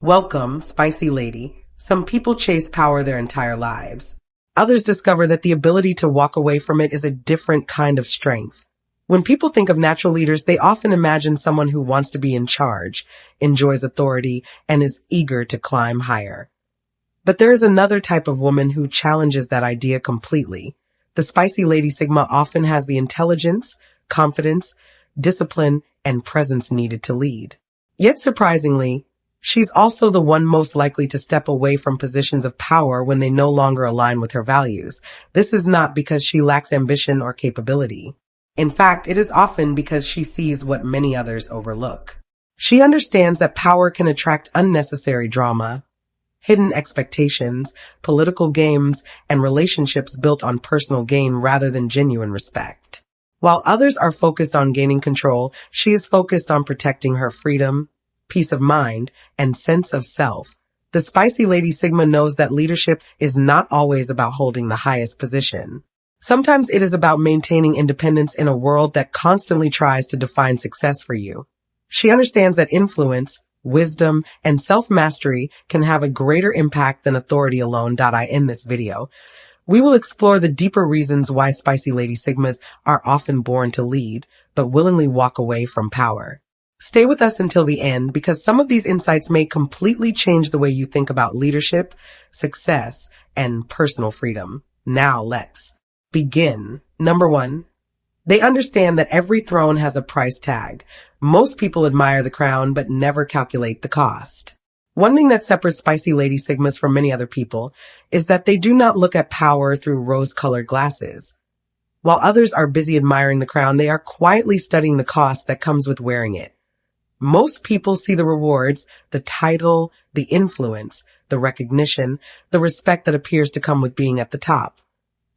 Welcome, Spicy Lady. Some people chase power their entire lives. Others discover that the ability to walk away from it is a different kind of strength. When people think of natural leaders, they often imagine someone who wants to be in charge, enjoys authority, and is eager to climb higher. But there is another type of woman who challenges that idea completely. The Spicy Lady-Sigma often has the intelligence, confidence, discipline, and presence needed to lead. Yet surprisingly, she's also the one most likely to step away from positions of power when they no longer align with her values. This is not because she lacks ambition or capability. In fact, it is often because she sees what many others overlook. She understands that power can attract unnecessary drama, hidden expectations, political games, and relationships built on personal gain rather than genuine respect. While others are focused on gaining control, she is focused on protecting her freedom, peace of mind, and sense of self. The Spicy Lady-Sigma knows that leadership is not always about holding the highest position. Sometimes it is about maintaining independence in a world that constantly tries to define success for you. She understands that influence, wisdom, and self-mastery can have a greater impact than authority alone. I end this video. We will explore the deeper reasons why Spicy Lady-Sigmas are often born to lead, but willingly walk away from power. Stay with us until the end because some of these insights may completely change the way you think about leadership, success, and personal freedom. Now let's begin. Number 1. They understand that every throne has a price tag. Most people admire the crown but never calculate the cost. One thing that separates Spicy Lady-Sigmas from many other people is that they do not look at power through rose-colored glasses. While others are busy admiring the crown, they are quietly studying the cost that comes with wearing it. Most people see the rewards, the title, the influence, the recognition, the respect that appears to come with being at the top.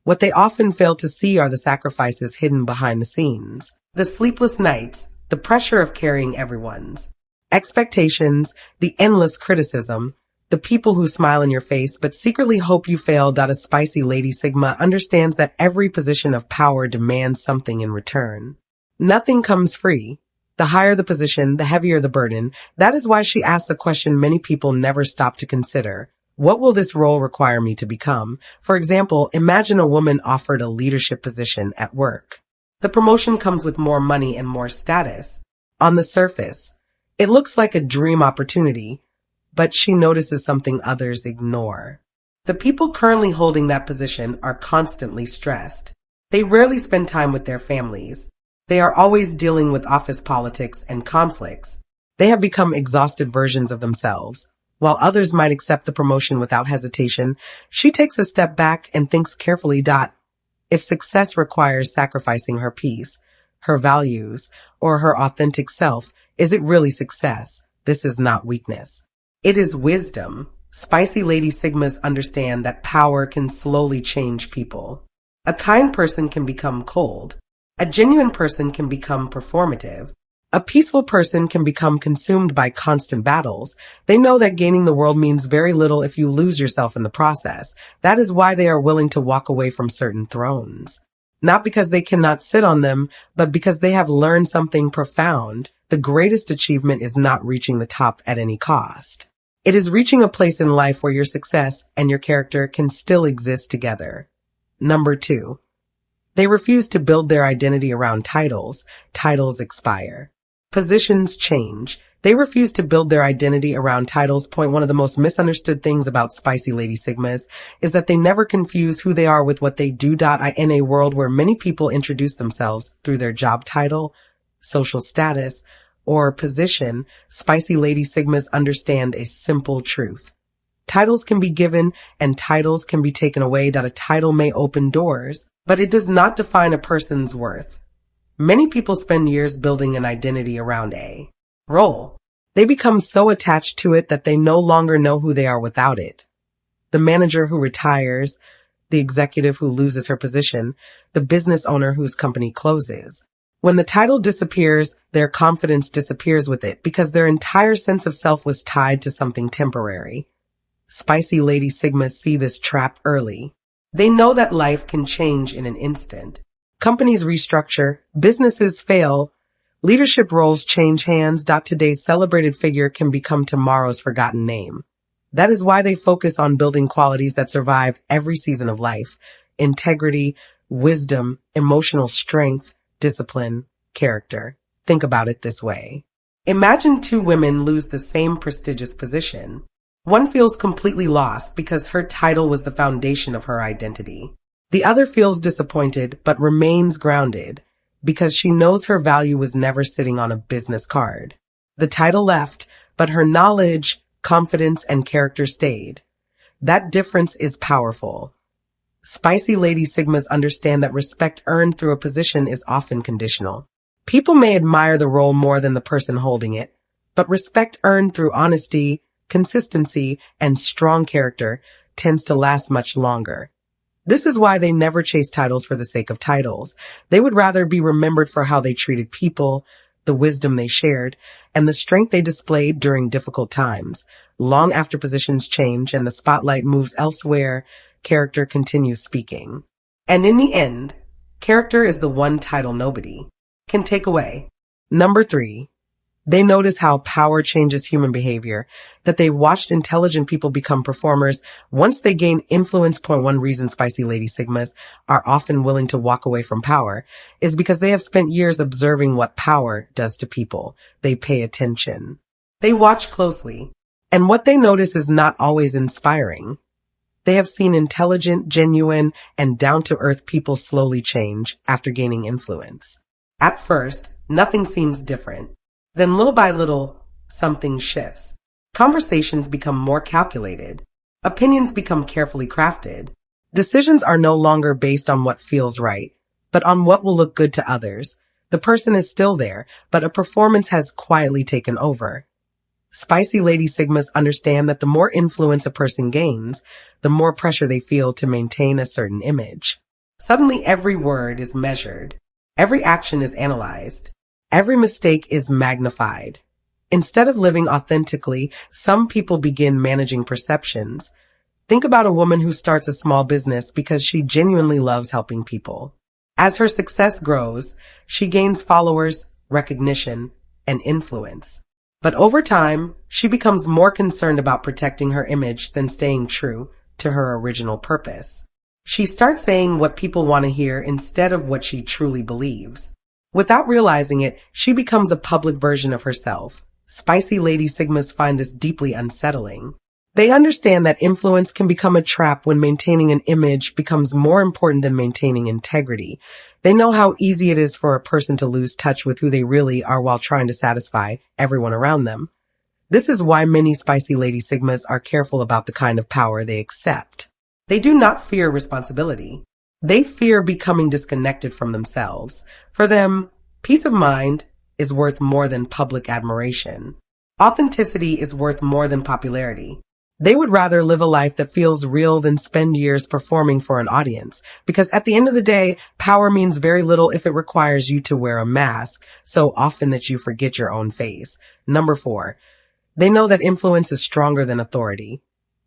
What they often fail to see are the sacrifices hidden behind the scenes. The sleepless nights, the pressure of carrying everyone's expectations, the endless criticism, the people who smile in your face but secretly hope you fail. A Spicy Lady-Sigma understands that every position of power demands something in return. Nothing comes free. The higher the position, the heavier the burden. That is why she asks a question many people never stop to consider. What will this role require me to become? For example, imagine a woman offered a leadership position at work. The promotion comes with more money and more status. On the surface, it looks like a dream opportunity, but she notices something others ignore. The people currently holding that position are constantly stressed. They rarely spend time with their families. They are always dealing with office politics and conflicts. They have become exhausted versions of themselves. While others might accept the promotion without hesitation, she takes a step back and thinks carefully. If success requires sacrificing her peace, her values, or her authentic self, is it really success? This is not weakness. It is wisdom. Spicy Lady-Sigmas understand that power can slowly change people. A kind person can become cold. A genuine person can become performative. A peaceful person can become consumed by constant battles. They know that gaining the world means very little if you lose yourself in the process. That is why they are willing to walk away from certain thrones. Not because they cannot sit on them, but because they have learned something profound. The greatest achievement is not reaching the top at any cost. It is reaching a place in life where your success and your character can still exist together. Number 2. They refuse to build their identity around titles. Titles expire. Positions change. They refuse to build their identity around titles. One of the most misunderstood things about Spicy Lady-Sigmas is that they never confuse who they are with what they do. In a world where many people introduce themselves through their job title, social status, or position, Spicy Lady-Sigmas understand a simple truth. Titles can be given and titles can be taken away. A title may open doors, but it does not define a person's worth. Many people spend years building an identity around a role. They become so attached to it that they no longer know who they are without it. The manager who retires, the executive who loses her position, the business owner whose company closes. When the title disappears, their confidence disappears with it because their entire sense of self was tied to something temporary. Spicy Lady-Sigmas see this trap early. They know that life can change in an instant. Companies restructure, businesses fail, Leadership roles change hands. Today's celebrated figure can become tomorrow's forgotten name. That is why they focus on building qualities that survive every season of life: integrity, wisdom, emotional strength, discipline, character. Think about it this way. Imagine two women lose the same prestigious position. One feels completely lost because her title was the foundation of her identity. The other feels disappointed but remains grounded because she knows her value was never sitting on a business card. The title left, but her knowledge, confidence, and character stayed. That difference is powerful. Spicy Lady Sigmas understand that respect earned through a position is often conditional. People may admire the role more than the person holding it, but respect earned through honesty, consistency, and strong character tends to last much longer. This is why they never chase titles for the sake of titles. They would rather be remembered for how they treated people, the wisdom they shared, and the strength they displayed during difficult times. Long after positions change and the spotlight moves elsewhere, character continues speaking. And in the end, character is the one title nobody can take away. Number 3. They notice how power changes human behavior, that they've watched intelligent people become performers once they gain influence. One reason Spicy Lady Sigmas are often willing to walk away from power is because they have spent years observing what power does to people. They pay attention. They watch closely. And what they notice is not always inspiring. They have seen intelligent, genuine, and down-to-earth people slowly change after gaining influence. At first, nothing seems different. Then little by little, something shifts. Conversations become more calculated. Opinions become carefully crafted. Decisions are no longer based on what feels right, but on what will look good to others. The person is still there, but a performance has quietly taken over. Spicy Lady Sigmas understand that the more influence a person gains, the more pressure they feel to maintain a certain image. Suddenly every word is measured. Every action is analyzed. Every mistake is magnified. Instead of living authentically, some people begin managing perceptions. Think about a woman who starts a small business because she genuinely loves helping people. As her success grows, she gains followers, recognition, and influence. But over time, she becomes more concerned about protecting her image than staying true to her original purpose. She starts saying what people want to hear instead of what she truly believes. Without realizing it, she becomes a public version of herself. Spicy Lady Sigmas find this deeply unsettling. They understand that influence can become a trap when maintaining an image becomes more important than maintaining integrity. They know how easy it is for a person to lose touch with who they really are while trying to satisfy everyone around them. This is why many Spicy Lady Sigmas are careful about the kind of power they accept. They do not fear responsibility. They fear becoming disconnected from themselves. For them, peace of mind is worth more than public admiration. Authenticity is worth more than popularity. They would rather live a life that feels real than spend years performing for an audience, because at the end of the day, power means very little if it requires you to wear a mask so often that you forget your own face. Number 4, they know that influence is stronger than authority.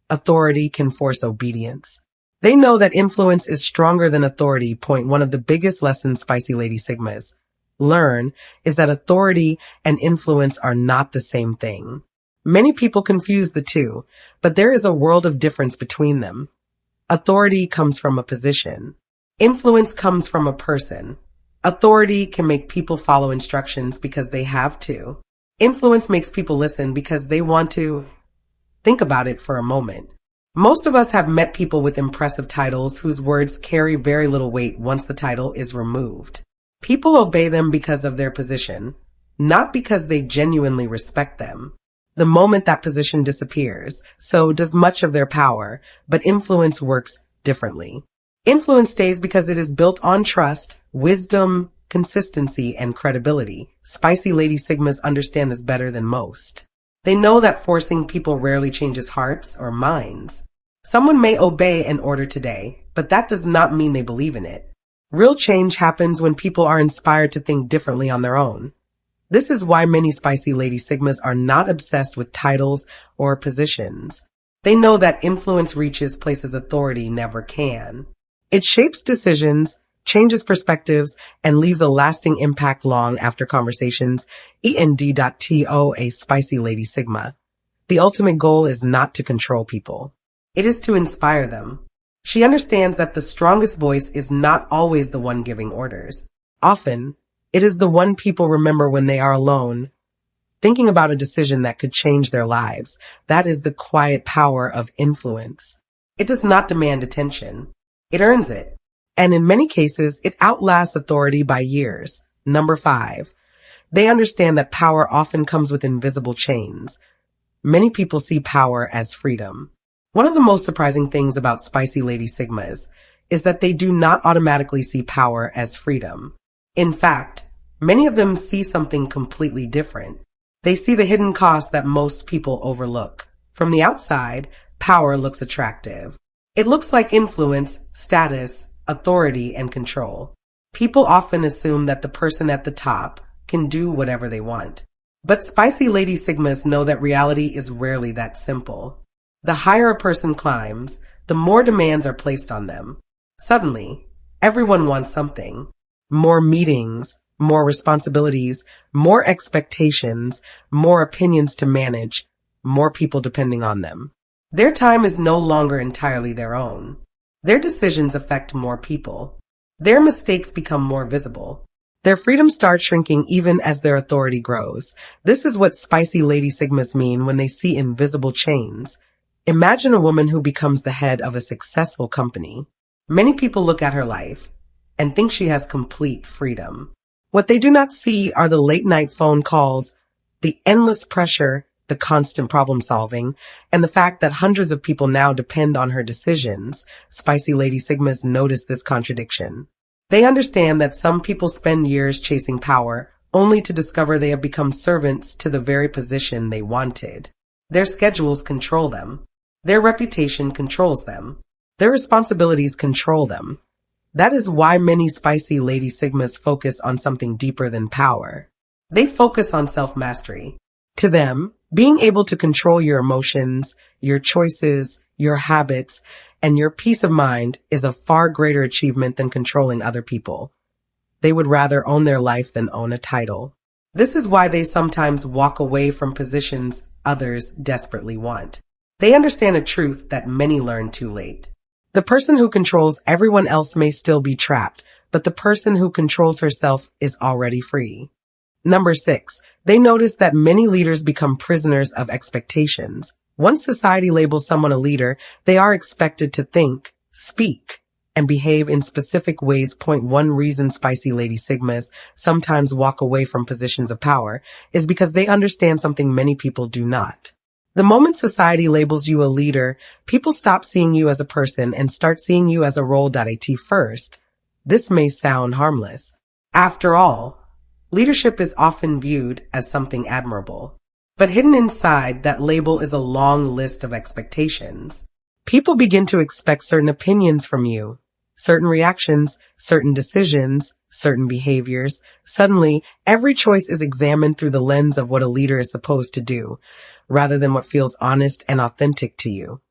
Authority can force obedience. They know that influence is stronger than authority. One of the biggest lessons Spicy Lady Sigmas learn is that authority and influence are not the same thing. Many people confuse the two, but there is a world of difference between them. Authority comes from a position. Influence comes from a person. Authority can make people follow instructions because they have to. Influence makes people listen because they want to. Think about it for a moment. Most of us have met people with impressive titles whose words carry very little weight once the title is removed. People obey them because of their position, not because they genuinely respect them. The moment that position disappears, so does much of their power, but influence works differently. Influence stays because it is built on trust, wisdom, consistency, and credibility. Spicy Lady Sigmas understand this better than most. They know that forcing people rarely changes hearts or minds. Someone may obey an order today, but that does not mean they believe in it. Real change happens when people are inspired to think differently on their own. This is why many Spicy Lady Sigmas are not obsessed with titles or positions. They know that influence reaches places authority never can. It shapes decisions, changes perspectives, and leaves a lasting impact long after conversations. A spicy lady Sigma. The ultimate goal is not to control people. It is to inspire them. She understands that the strongest voice is not always the one giving orders. Often, it is the one people remember when they are alone, thinking about a decision that could change their lives. That is the quiet power of influence. It does not demand attention. It earns it. And in many cases, it outlasts authority by years. Number 5. They understand that power often comes with invisible chains. Many people see power as freedom. One of the most surprising things about Spicy Lady Sigmas is that they do not automatically see power as freedom. In fact, many of them see something completely different. They see the hidden cost that most people overlook. From the outside, power looks attractive. It looks like influence, status, authority, and control. People often assume that the person at the top can do whatever they want. But Spicy Lady Sigmas know that reality is rarely that simple. The higher a person climbs, the more demands are placed on them. Suddenly, everyone wants something. More meetings, more responsibilities, more expectations, more opinions to manage, more people depending on them. Their time is no longer entirely their own. Their decisions affect more people. Their mistakes become more visible. Their freedom starts shrinking even as their authority grows. This is what Spicy Lady Sigmas mean when they see invisible chains. Imagine a woman who becomes the head of a successful company. Many people look at her life and think she has complete freedom. What they do not see are the late-night phone calls, the endless pressure, the constant problem solving, and the fact that hundreds of people now depend on her decisions. Spicy Lady Sigmas notice this contradiction. They understand that some people spend years chasing power only to discover they have become servants to the very position they wanted. Their schedules control them. Their reputation controls them. Their responsibilities control them. That is why many Spicy Lady Sigmas focus on something deeper than power. They focus on self-mastery. To them, being able to control your emotions, your choices, your habits, and your peace of mind is a far greater achievement than controlling other people. They would rather own their life than own a title. This is why they sometimes walk away from positions others desperately want. They understand a truth that many learn too late. The person who controls everyone else may still be trapped, but the person who controls herself is already free. Number 6, they notice that many leaders become prisoners of expectations. Once society labels someone a leader, they are expected to think, speak, and behave in specific ways. One reason Spicy Lady Sigmas sometimes walk away from positions of power is because they understand something many people do not. The moment society labels you a leader, people stop seeing you as a person and start seeing you as a role. First, this may sound harmless. After all, leadership is often viewed as something admirable. But hidden inside that label is a long list of expectations. People begin to expect certain opinions from you, certain reactions, certain decisions, certain behaviors. Suddenly, every choice is examined through the lens of what a leader is supposed to do, rather than what feels honest and authentic to you.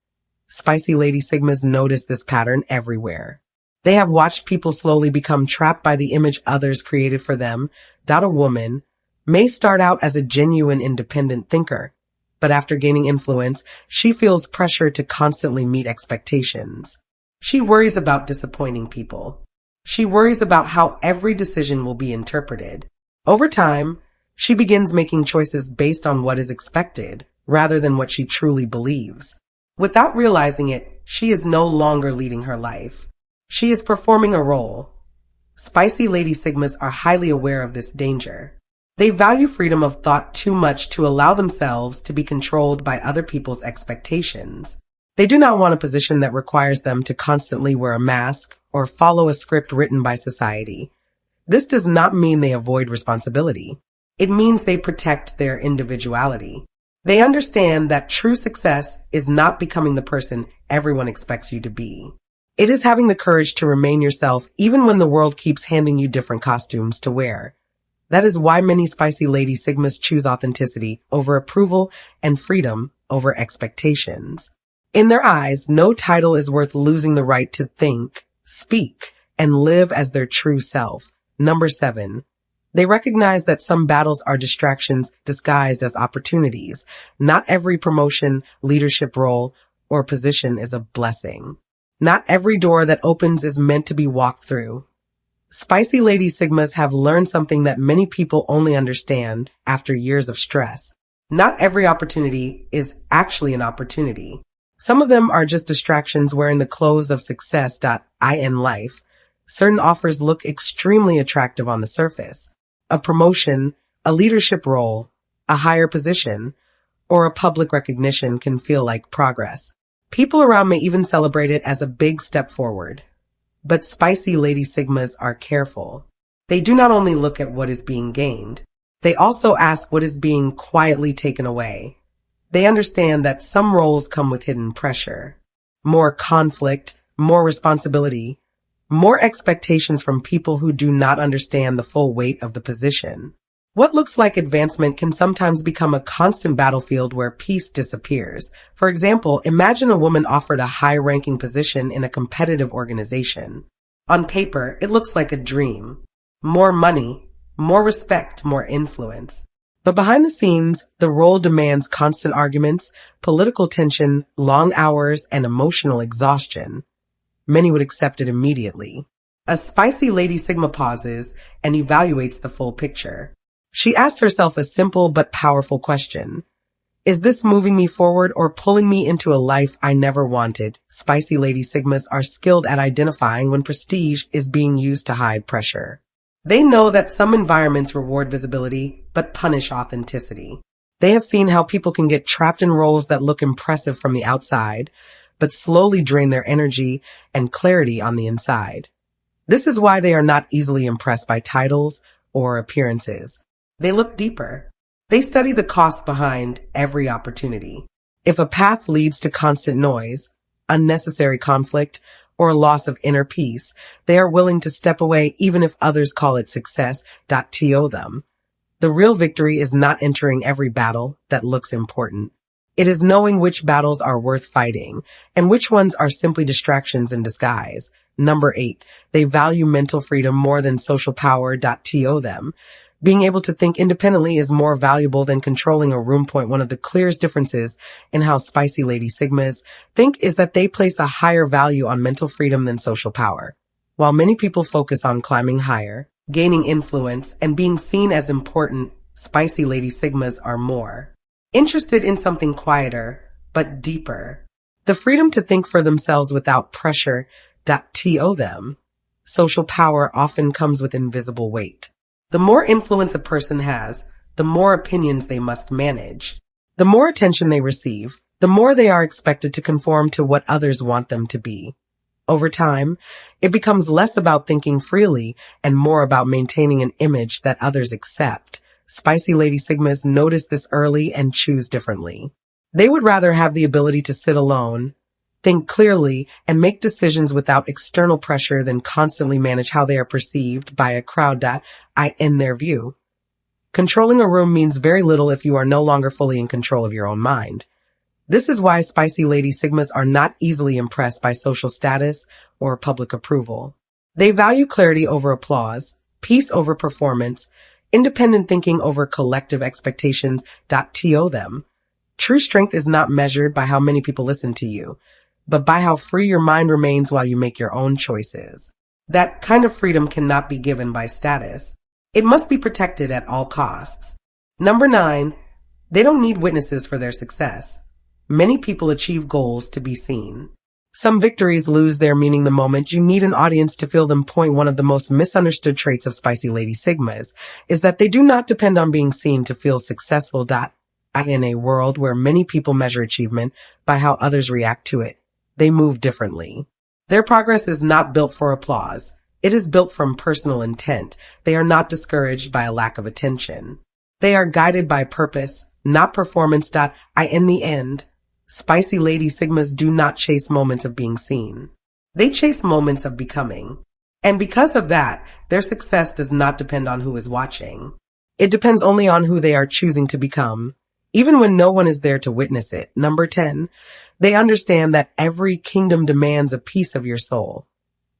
Spicy Lady Sigmas notice this pattern everywhere. They have watched people slowly become trapped by the image others created for them. A woman may start out as a genuine independent thinker, but after gaining influence, she feels pressure to constantly meet expectations. She worries about disappointing people. She worries about how every decision will be interpreted. Over time, she begins making choices based on what is expected, rather than what she truly believes. Without realizing it, she is no longer leading her life. She is performing a role. Spicy Lady Sigmas are highly aware of this danger. They value freedom of thought too much to allow themselves to be controlled by other people's expectations. They do not want a position that requires them to constantly wear a mask or follow a script written by society. This does not mean they avoid responsibility. It means they protect their individuality. They understand that true success is not becoming the person everyone expects you to be. It is having the courage to remain yourself even when the world keeps handing you different costumes to wear. That is why many Spicy Lady Sigmas choose authenticity over approval and freedom over expectations. In their eyes, no title is worth losing the right to think, speak, and live as their true self. Number 7. They recognize that some battles are distractions disguised as opportunities. Not every promotion, leadership role, or position is a blessing. Not every door that opens is meant to be walked through. Spicy Lady Sigmas have learned something that many people only understand after years of stress. Not every opportunity is actually an opportunity. Some of them are just distractions wearing the clothes of success. In life, certain offers look extremely attractive on the surface. A promotion, a leadership role, a higher position, or a public recognition can feel like progress. People around may even celebrate it as a big step forward. But Spicy Lady Sigmas are careful. They do not only look at what is being gained, they also ask what is being quietly taken away. They understand that some roles come with hidden pressure, more conflict, more responsibility, more expectations from people who do not understand the full weight of the position. What looks like advancement can sometimes become a constant battlefield where peace disappears. For example, imagine a woman offered a high-ranking position in a competitive organization. On paper, it looks like a dream. More money, more respect, more influence. But behind the scenes, the role demands constant arguments, political tension, long hours, and emotional exhaustion. Many would accept it immediately. A Spicy Lady Sigma pauses and evaluates the full picture. She asks herself a simple but powerful question. Is this moving me forward or pulling me into a life I never wanted? Spicy Lady Sigmas are skilled at identifying when prestige is being used to hide pressure. They know that some environments reward visibility but punish authenticity. They have seen how people can get trapped in roles that look impressive from the outside, but slowly drain their energy and clarity on the inside. This is why they are not easily impressed by titles or appearances. They look deeper. They study the cost behind every opportunity. If a path leads to constant noise, unnecessary conflict, or loss of inner peace, they are willing to step away even if others call it success. To them. The real victory is not entering every battle that looks important. It is knowing which battles are worth fighting and which ones are simply distractions in disguise. Number 8. They value mental freedom more than social power. To them. Being able to think independently is more valuable than controlling a room. One of the clearest differences in how Spicy Lady Sigmas think is that they place a higher value on mental freedom than social power. While many people focus on climbing higher, gaining influence, and being seen as important, Spicy Lady Sigmas are more interested in something quieter, but deeper. The freedom to think for themselves without pressure. To them. Social power often comes with invisible weight. The more influence a person has, the more opinions they must manage. The more attention they receive, the more they are expected to conform to what others want them to be. Over time, it becomes less about thinking freely and more about maintaining an image that others accept. Spicy Lady Sigmas notice this early and choose differently. They would rather have the ability to sit alone, think clearly, and make decisions without external pressure than constantly manage how they are perceived by a crowd. In their view, controlling a room means very little if you are no longer fully in control of your own mind. This is why Spicy Lady Sigmas are not easily impressed by social status or public approval. They value clarity over applause, peace over performance, independent thinking over collective expectations. To them. True strength is not measured by how many people listen to you, but by how free your mind remains while you make your own choices. That kind of freedom cannot be given by status. It must be protected at all costs. Number 9, they don't need witnesses for their success. Many people achieve goals to be seen. Some victories lose their meaning the moment you need an audience to feel them. One of the most misunderstood traits of Spicy Lady Sigmas is that they do not depend on being seen to feel successful. In a world where many people measure achievement by how others react to it, they move differently. Their progress is not built for applause. It is built from personal intent. They are not discouraged by a lack of attention. They are guided by purpose, not performance. In the end, Spicy Lady Sigmas do not chase moments of being seen. They chase moments of becoming. And because of that, their success does not depend on who is watching. It depends only on who they are choosing to become, even when no one is there to witness it. Number 10, they understand that every kingdom demands a piece of your soul.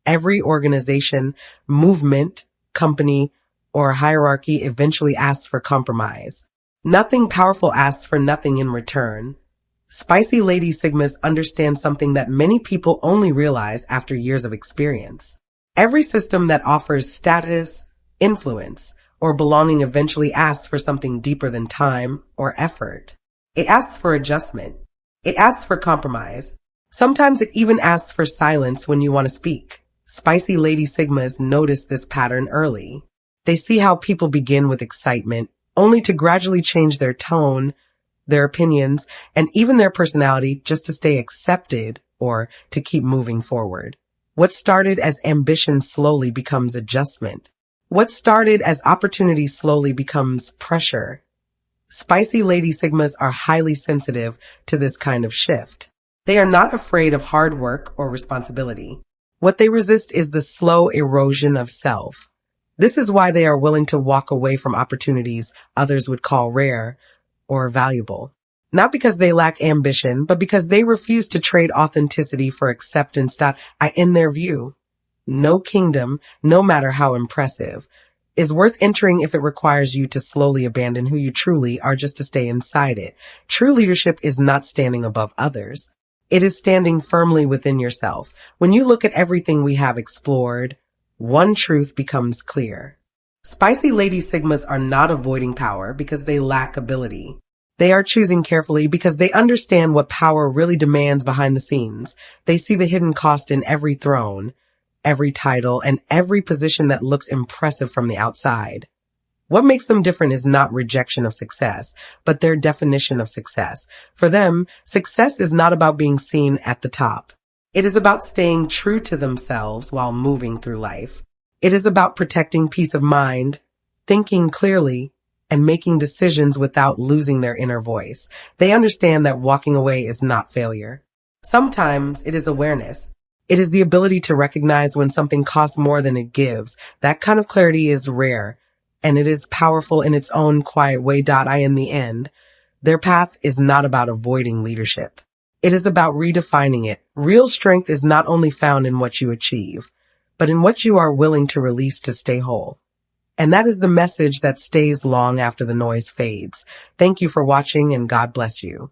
Every organization, movement, company, or hierarchy eventually asks for compromise. Nothing powerful asks for nothing in return. Spicy Lady Sigmas understand something that many people only realize after years of experience. Every system that offers status, influence, or belonging eventually asks for something deeper than time or effort. It asks for adjustment. It asks for compromise. Sometimes it even asks for silence when you want to speak. Spicy Lady Sigmas notice this pattern early. They see how people begin with excitement, only to gradually change their tone, their opinions, and even their personality just to stay accepted or to keep moving forward. What started as ambition slowly becomes adjustment. What started as opportunity slowly becomes pressure. Spicy Lady Sigmas are highly sensitive to this kind of shift. They are not afraid of hard work or responsibility. What they resist is the slow erosion of self. This is why they are willing to walk away from opportunities others would call rare or valuable. Not because they lack ambition, but because they refuse to trade authenticity for acceptance. In their view, no kingdom, no matter how impressive, is worth entering if it requires you to slowly abandon who you truly are just to stay inside it. True leadership is not standing above others. It is standing firmly within yourself. When you look at everything we have explored, one truth becomes clear. Spicy Lady Sigmas are not avoiding power because they lack ability. They are choosing carefully because they understand what power really demands behind the scenes. They see the hidden cost in every throne, every title, and every position that looks impressive from the outside. What makes them different is not rejection of success, but their definition of success. For them, success is not about being seen at the top. It is about staying true to themselves while moving through life. It is about protecting peace of mind, thinking clearly, and making decisions without losing their inner voice. They understand that walking away is not failure. Sometimes it is awareness. It is the ability to recognize when something costs more than it gives. That kind of clarity is rare, and it is powerful in its own quiet way. In the end, their path is not about avoiding leadership. It is about redefining it. Real strength is not only found in what you achieve, but in what you are willing to release to stay whole. And that is the message that stays long after the noise fades. Thank you for watching, and God bless you.